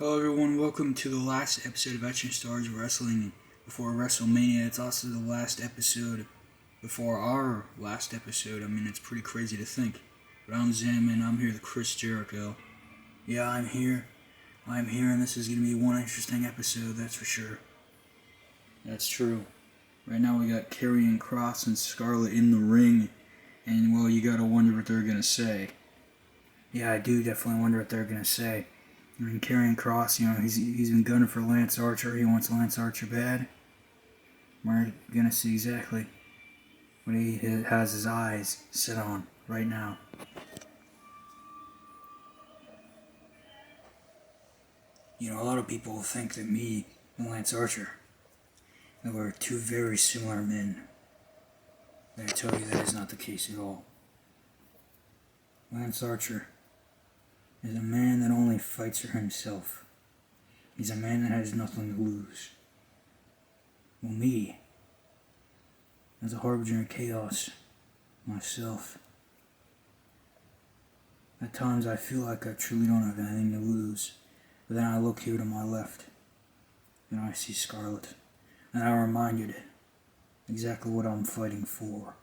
Hello everyone, welcome to the last episode of EITS Wrestling before WrestleMania. It's also the last episode before our last episode. I mean, it's pretty crazy to think. But I'm Zim and I'm here with Chris Jericho. Yeah, I'm here, and this is going to be one interesting episode, that's for sure. That's true. Right now we got Karrion Kross and Scarlett in the ring, and well, you gotta wonder what they're going to say. Yeah, I do definitely wonder what they're going to say. I mean, Karrion Kross, he's been gunning for Lance Archer. He wants Lance Archer bad. We're gonna see exactly what he has his eyes set on right now. A lot of people think that me and Lance Archer, that we're two very similar men. But I tell you that is not the case at all. Lance Archer is a man that only fights for himself. He's a man that has nothing to lose. Well, me, as a harbinger of chaos, myself, at times I feel like I truly don't have anything to lose. But then I look here to my left, and I see Scarlett, and I'm reminded exactly what I'm fighting for.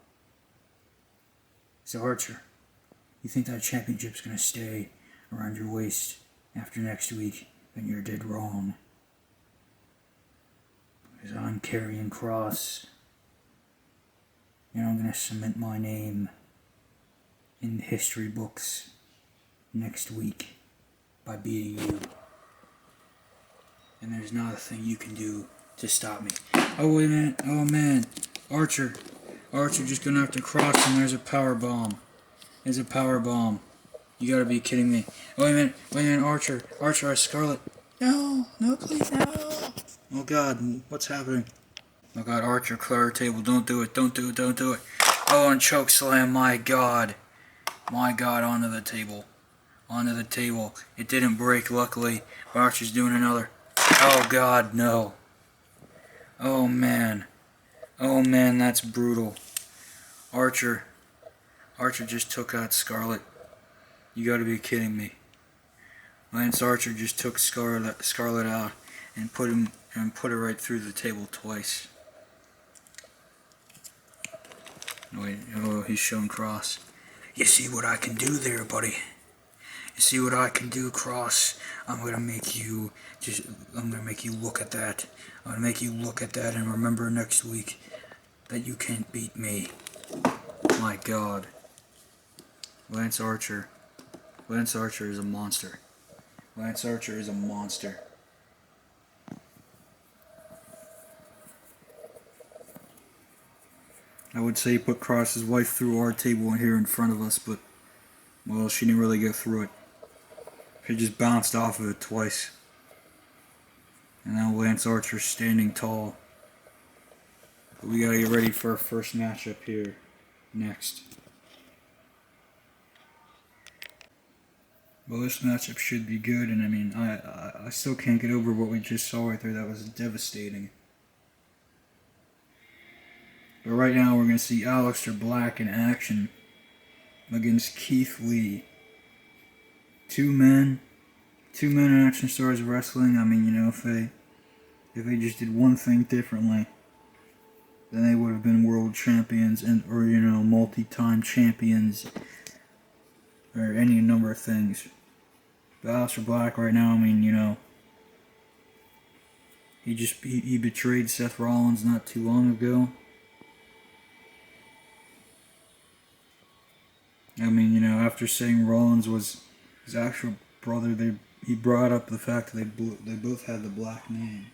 So Archer, you think that championship's gonna stay around your waist after next week, then you're dead wrong. Because I'm Karrion Kross, and I'm gonna cement my name in the history books next week by beating you. And there's not a thing you can do to stop me. Oh wait a minute, oh man, Archer just going after Kross, and there's a power bomb. There's a power bomb. You gotta be kidding me. Wait a minute, Archer, Scarlett. No, please, no. Oh God, what's happening? Oh God, Archer, clear our table. Don't do it. Oh, and choke slam, my God, onto the table. It didn't break, luckily. But Archer's doing another. Oh God, no. Oh man, that's brutal. Archer just took out Scarlett. You gotta be kidding me. Lance Archer just took Scarlett out and put her right through the table twice. Wait, oh, he's showing Kross. You see what I can do there, buddy? You see what I can do, Kross? I'm gonna make you look at that. I'm gonna make you look at that and remember next week that you can't beat me. My God. Lance Archer is a monster. I would say put Kross's wife through our table here in front of us, but, well, she didn't really go through it. She just bounced off of it twice. And now Lance Archer's standing tall. But we gotta get ready for our first matchup here next. Well, this matchup should be good, and I mean, I still can't get over what we just saw right there. That was devastating. But right now we're going to see Aleister Black in action against Keith Lee. Two men in Action Stars Wrestling. I mean, if they just did one thing differently, then they would have been world champions or multi-time champions or any number of things. But Aleister Black right now, I mean, he betrayed Seth Rollins not too long ago. I mean, after saying Rollins was his actual brother, he brought up the fact that they both had the black name.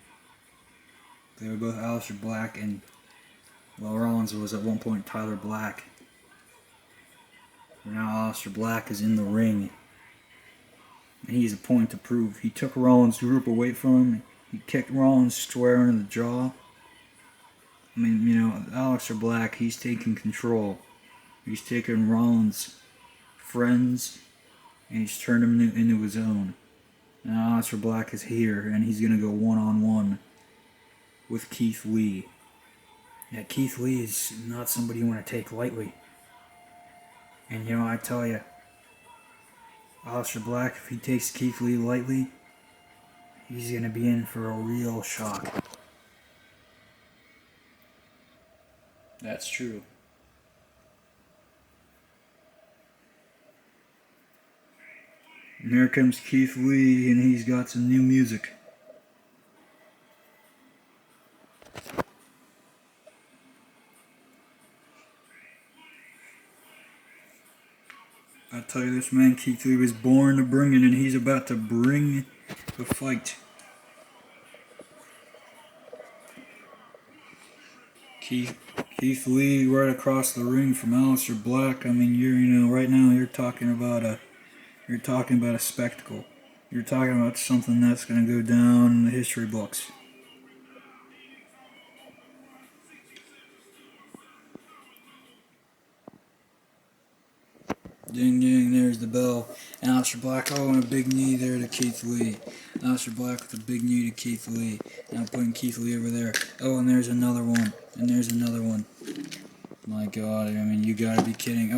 They were both Aleister Black, and well, Rollins was at one point Tyler Black. And now Aleister Black is in the ring. And he has a point to prove. He took Rollins' group away from him. He kicked Rollins square in the jaw. I mean, Aleister Black, he's taking control. He's taken Rollins' friends, and he's turned them into his own. Now Aleister Black is here, and he's going to go one-on-one with Keith Lee. Yeah, Keith Lee is not somebody you want to take lightly. And I tell you, Aleister Black, if he takes Keith Lee lightly, He's gonna be in for a real shock. That's true. And here comes Keith Lee, and he's got some new music. I tell you, this man Keith Lee was born to bring it, and he's about to bring the fight. Keith Lee right across the ring from Aleister Black. I mean, right now you're talking about a spectacle. You're talking about something that's going to go down in the history books. Ding ding, there's the bell. Aleister Black, and a big knee there to Keith Lee. Aleister Black with a big knee to Keith Lee. Now putting Keith Lee over there. And there's another one. And there's another one. My God, I mean, you gotta be kidding.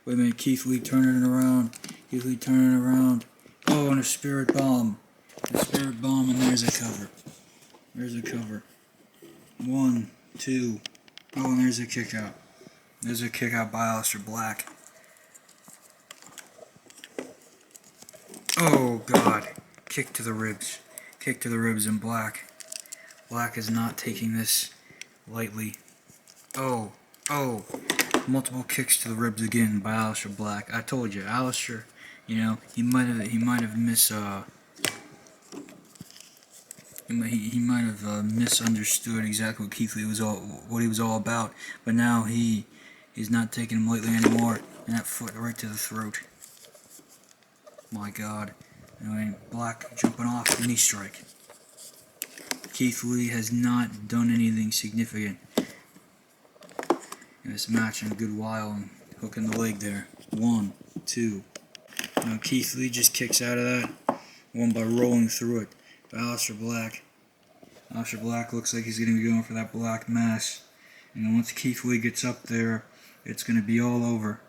Wait a minute, Keith Lee turning it around. Keith Lee turning it around. And a spirit bomb. A spirit bomb, and there's a cover. There's a cover. 1, 2. And there's a kick out. There's a kick out by Aleister Black. Oh, God. Kick to the ribs. Kick to the ribs, and Black. Black is not taking this lightly. Multiple kicks to the ribs again by Aleister Black. I told you, Aleister, he might have misunderstood exactly what Keith Lee what he was all about. But now he's not taking him lightly anymore. And that foot right to the throat. My God. Black jumping off, knee strike. Keith Lee has not done anything significant in this match in a good while, and hooking the leg there. 1, 2. Now Keith Lee just kicks out of that. One by rolling through it. By Aleister Black. Aleister Black looks like he's going to be going for that black mass. And once Keith Lee gets up there, it's going to be all over.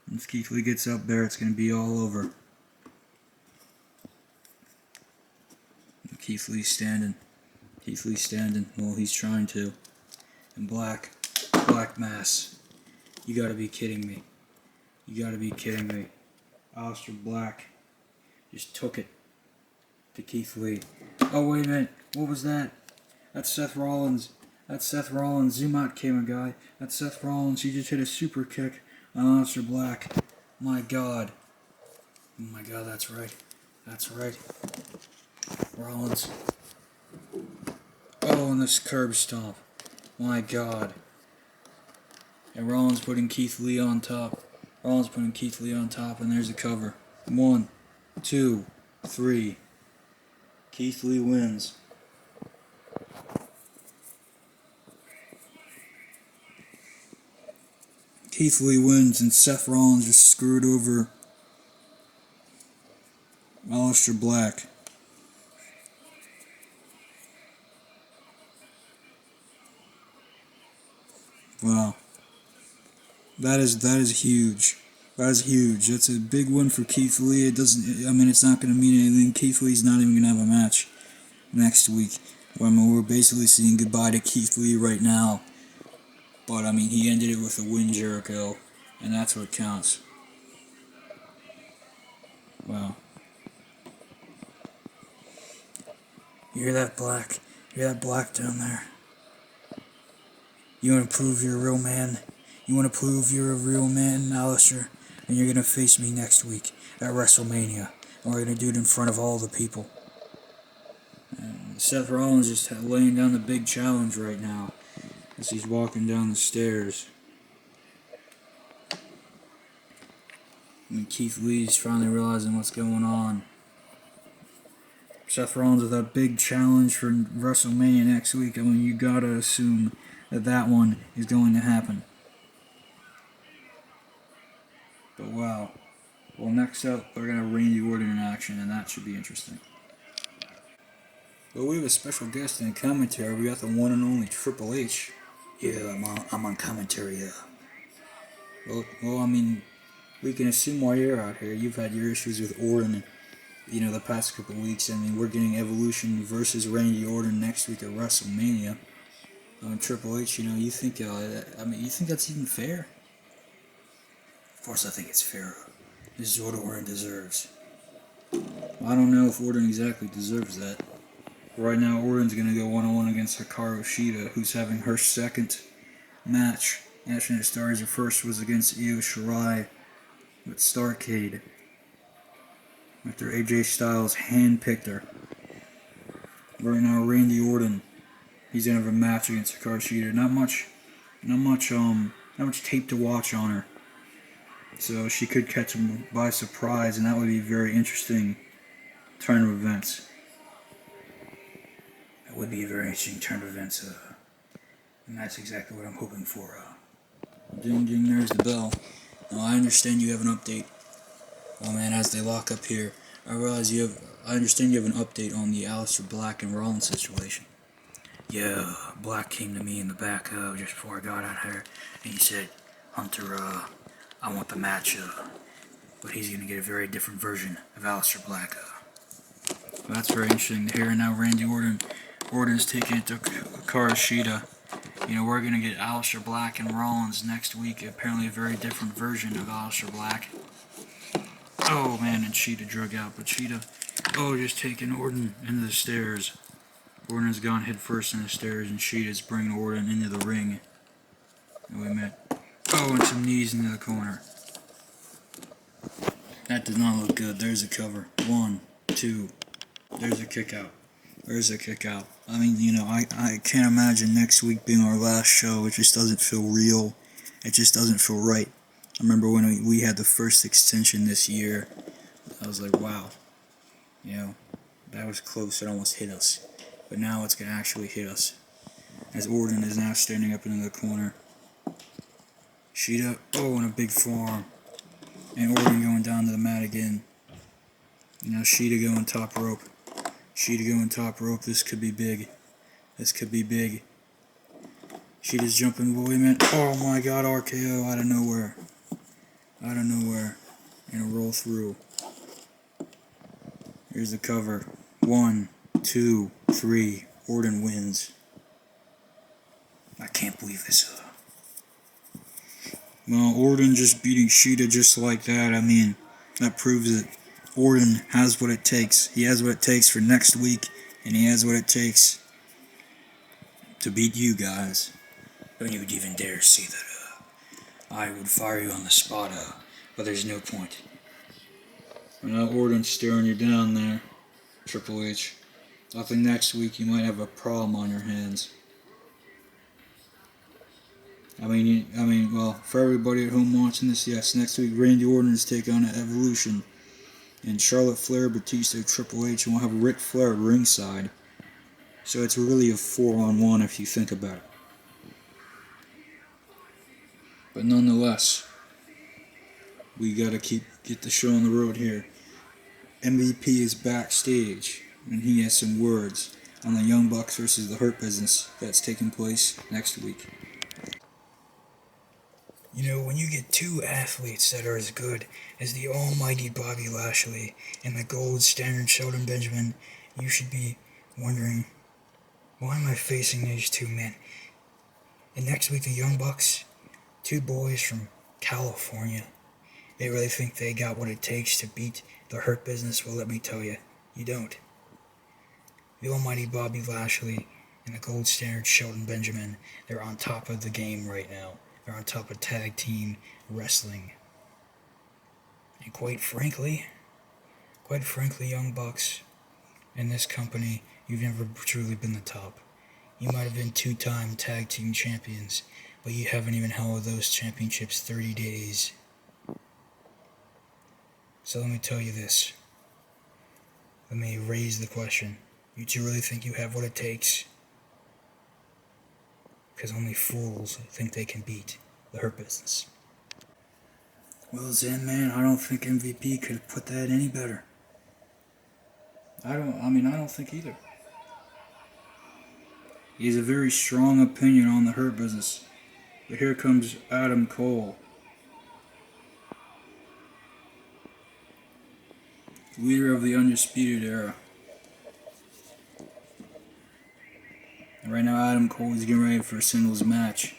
Once Keith Lee gets up there, it's going to be all over. Keith Lee standing. Keith Lee standing. Well, he's trying to. And Black mass. You gotta be kidding me. You gotta be kidding me. Aleister Black just took it to Keith Lee. Wait a minute. What was that? That's Seth Rollins. That's Seth Rollins. Zoom out, camera guy. That's Seth Rollins. He just hit a super kick on Aleister Black. My God. Oh my God, that's right. That's right. Rollins. And this curb stomp. My God. And Rollins putting Keith Lee on top. Rollins putting Keith Lee on top, and there's a cover. 1, 2, 3. Keith Lee wins. Keith Lee wins, and Seth Rollins just screwed over Aleister Black. Wow. That is huge. That is huge. That's a big win for Keith Lee. It's not going to mean anything. Keith Lee's not even going to have a match next week. We're basically saying goodbye to Keith Lee right now. But, he ended it with a win, Jericho. And that's what counts. Wow. You hear that, Black? You hear that, Black down there? You want to prove you're a real man? You want to prove you're a real man, Aleister? And you're going to face me next week at WrestleMania. And we're going to do it in front of all the people. And Seth Rollins just laying down the big challenge right now as he's walking down the stairs. And Keith Lee's finally realizing what's going on. Seth Rollins with that big challenge for WrestleMania next week. You gotta assume that one is going to happen. But wow. Well, next up, we're going to have Randy Orton in action, and that should be interesting. Well, we have a special guest in commentary. We got the one and only Triple H. Yeah, I'm on commentary, yeah. Well, we can assume while you're out here, you've had your issues with Orton the past couple of weeks. I mean, we're getting Evolution versus Randy Orton next week at WrestleMania. Triple H, you think, you think that's even fair? Of course I think it's fair. This is what Orton deserves. Well, I don't know if Orton exactly deserves that. Right now, Orton's going to go one-on-one against Hikaru Shida, who's having her second match. Actually, the Stars, her first was against Io Shirai with Starrcade. After AJ Styles handpicked her. Right now, Randy Orton, he's going to have a match against Hikaru Shida. Not much tape to watch on her. So she could catch him by surprise, and that would be a very interesting turn of events. That would be a very interesting turn of events, and that's exactly what I'm hoping for. Ding ding, there's the bell. Now, I understand you have an update. Oh man, as they lock up here, I understand you have an update on the Aleister Black and Rollins situation. Yeah, Black came to me in the back just before I got out here, and he said, Hunter, I want the match, but he's going to get a very different version of Aleister Black. Well, that's very interesting to hear. And now Randy Orton's taking it to Hikaru Shida. We're going to get Aleister Black and Rollins next week. Apparently a very different version of Aleister Black. Oh man, and Shida drug out, but Shida, just taking Orton into the stairs. Orton has gone head first in the stairs, and Shida's bringing Orton into the ring. Wait a minute. And some knees into the corner. That does not look good. There's a cover. 1, 2. There's a kick out. There's a kick out. I mean, I can't imagine next week being our last show. It just doesn't feel real. It just doesn't feel right. I remember when we had the first extension this year. I was like, wow. That was close. It almost hit us. But now it's going to actually hit us. As Orton is now standing up into the corner. Shida, and a big forearm. And Orton going down to the mat again. Shida going top rope. Shida going top rope. This could be big. This could be big. Shida's jumping. Wait a minute. Oh my god, RKO out of nowhere. Out of nowhere. And a roll through. Here's the cover. 1, 2, 3. Orton wins. I can't believe this. Well, Orton just beating Shida just like that, I mean, that proves that Orton has what it takes. He has what it takes for next week, and he has what it takes to beat you guys. Don't you would even dare say that I would fire you on the spot, but there's no point. Now Orton's staring you down there, Triple H. I think next week you might have a problem on your hands. Well, for everybody at home watching this, yes, next week Randy Orton is taking on Evolution. And Charlotte Flair, Batista, Triple H, and we'll have Ric Flair at ringside. So it's really a 4-on-1 if you think about it. But nonetheless, we gotta get the show on the road here. MVP is backstage, and he has some words on the Young Bucks versus the Hurt Business that's taking place next week. When you get two athletes that are as good as the almighty Bobby Lashley and the gold standard Shelton Benjamin, you should be wondering, why am I facing these two men? And next week, the Young Bucks, two boys from California, they really think they got what it takes to beat the Hurt Business? Well, let me tell you, you don't. The almighty Bobby Lashley and the gold standard Shelton Benjamin, they're on top of the game right now. They're on top of tag team wrestling. And quite frankly, Young Bucks, in this company, you've never truly been the top. You might have been 2-time tag team champions, but you haven't even held those championships 30 days. So let me tell you this. Let me raise the question. You two really think you have what it takes? Because only fools think they can beat the Hurt Business. Well, Zen man, I don't think MVP could have put that any better. I don't think either. He has a very strong opinion on the Hurt Business. But here comes Adam Cole. Leader of the Undisputed Era. And right now, Adam Cole is getting ready for a singles match.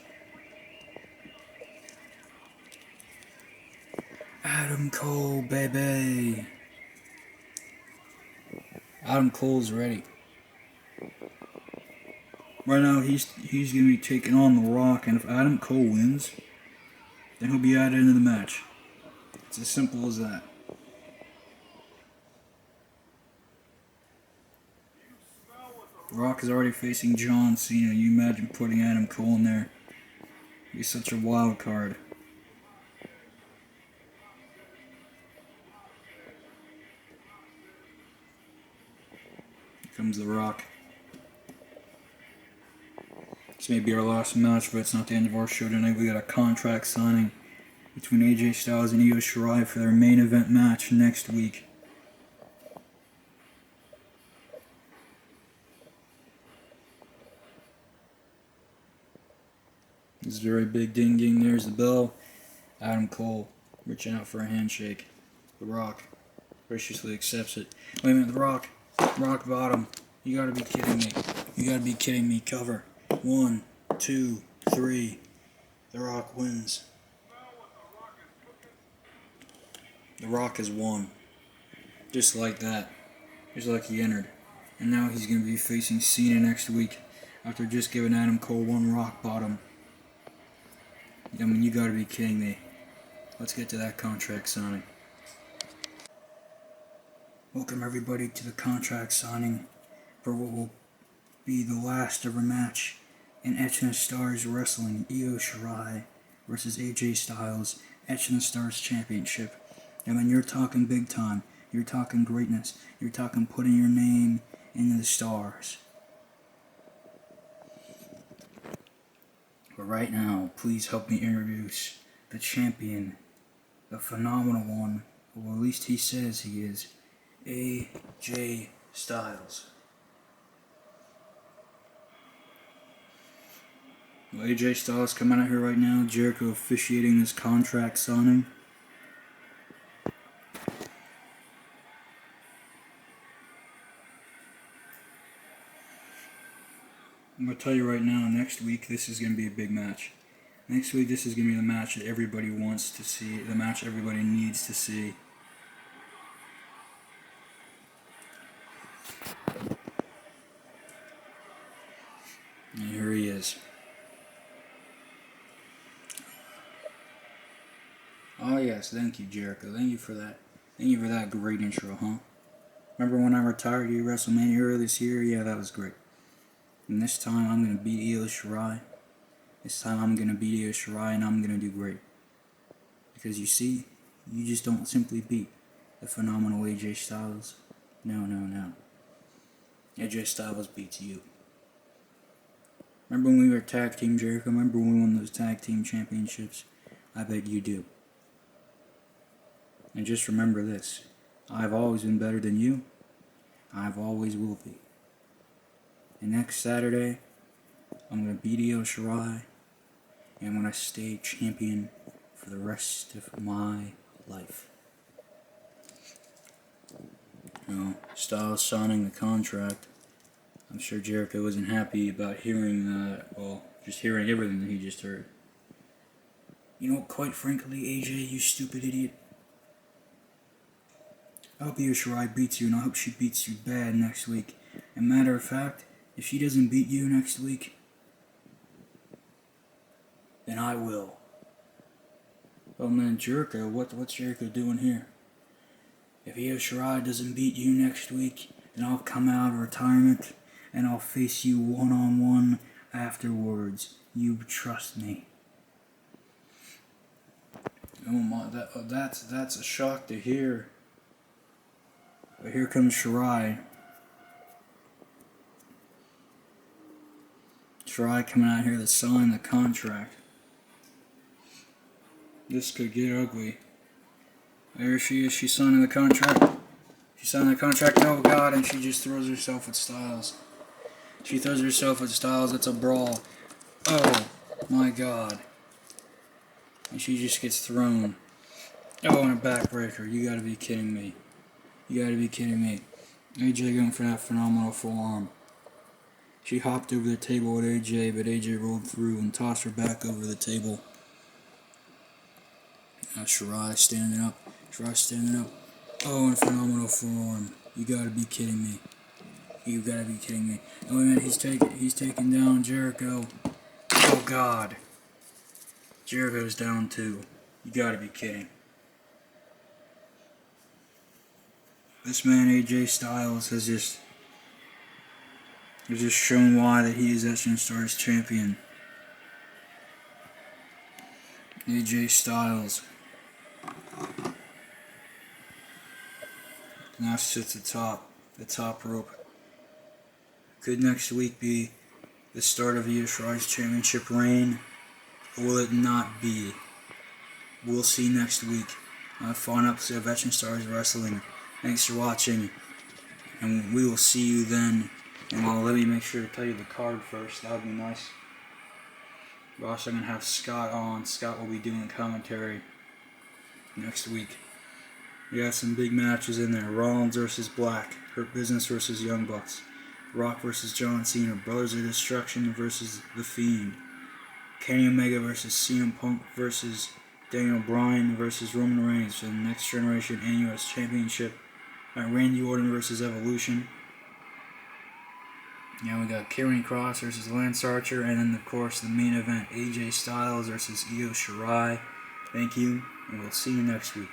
Adam Cole, baby. Adam Cole's ready. Right now, he's going to be taking on The Rock, and if Adam Cole wins, then he'll be added into the match. It's as simple as that. The Rock is already facing John Cena. You imagine putting Adam Cole in there. It'd be such a wild card. Here comes The Rock. This may be our last match, but it's not the end of our show tonight. We got a contract signing between AJ Styles and Io Shirai for their main event match next week. This is very big ding ding. There's the bell. Adam Cole reaching out for a handshake. The Rock graciously accepts it. Wait a minute, The Rock. Rock bottom. You gotta be kidding me. You gotta be kidding me. Cover. 1, 2, 3. The Rock wins. The Rock has won. Just like that. Just like he entered. And now he's going to be facing Cena next week after just giving Adam Cole one rock bottom. I mean, you gotta be kidding me. Let's get to that contract signing. Welcome everybody to the contract signing for what will be the last ever match in EITS Stars Wrestling. Io Shirai versus AJ Styles, EITS Stars Championship. I mean, you're talking big time. You're talking greatness. You're talking putting your name in the stars. But right now, please help me introduce the champion, the phenomenal one, or at least he says he is, AJ Styles. Well, AJ Styles coming out here right now, Jericho officiating this contract signing. I'm going to tell you right now, next week this is going to be a big match. Next week this is going to be the match that everybody wants to see, the match everybody needs to see. And here he is. Oh yes, thank you Jericho, thank you for that. Thank you for that great intro, huh? Remember when I retired you WrestleMania earlier this year? Yeah, that was great. And this time I'm going to beat Io Shirai. This time I'm going to beat Io Shirai and I'm going to do great. Because you see, you just don't simply beat the phenomenal AJ Styles. No. AJ Styles beats you. Remember when we were tag team Jericho? Remember when we won those tag team championships? I bet you do. And just remember this. I've always been better than you. I've always will be. And next Saturday, I'm going to beat Io Shirai, and I'm going to stay champion for the rest of my life. Styles signing the contract. I'm sure Jericho wasn't happy about hearing that, well, just hearing everything that he just heard. You know, quite frankly, AJ, you stupid idiot. I hope Io Shirai beats you, and I hope she beats you bad next week. And matter of fact, if she doesn't beat you next week, then I will. Oh man, Jericho, what's Jericho doing here? If Io Shirai doesn't beat you next week, then I'll come out of retirement and I'll face you one-on-one afterwards. You trust me. Oh my, that's a shock to hear. But here comes Shirai. Shirai coming out here to sign the contract. This could get ugly. There she is, she's signing the contract. She signed the contract, oh god, and she just throws herself at Styles. She throws herself at Styles, it's a brawl. Oh my god. And she just gets thrown. Oh, and a backbreaker, you gotta be kidding me. You gotta be kidding me. AJ going for that phenomenal forearm. She hopped over the table with AJ, but AJ rolled through and tossed her back over the table. Now Shirai standing up. Shirai standing up. Oh, and phenomenal forearm. You gotta be kidding me. You gotta be kidding me. Oh, wait a minute, he's taking down Jericho. Oh, God. Jericho's down too. You gotta be kidding. This man, AJ Styles, has just shown why that he is Wrestling Stars champion. AJ Styles now sits at the top rope. Could next week be the start of Io Shirai's championship reign? Or will it not be? We'll see next week on a fun episode of Wrestling Stars Wrestling. Thanks for watching, and we will see you then. And let me make sure to tell you the card first. That would be nice. We're also going to have Scott on. Scott will be doing commentary next week. We got some big matches in there. Rollins versus Black. Hurt Business versus Young Bucks. Rock versus John Cena. Brothers of Destruction versus The Fiend. Kenny Omega versus CM Punk versus Daniel Bryan versus Roman Reigns for the Next Generation NUS Championship. Randy Orton versus Evolution. Now we got Karrion Kross versus Lance Archer, and then of course the main event, AJ Styles versus Io Shirai. Thank you, and we'll see you next week.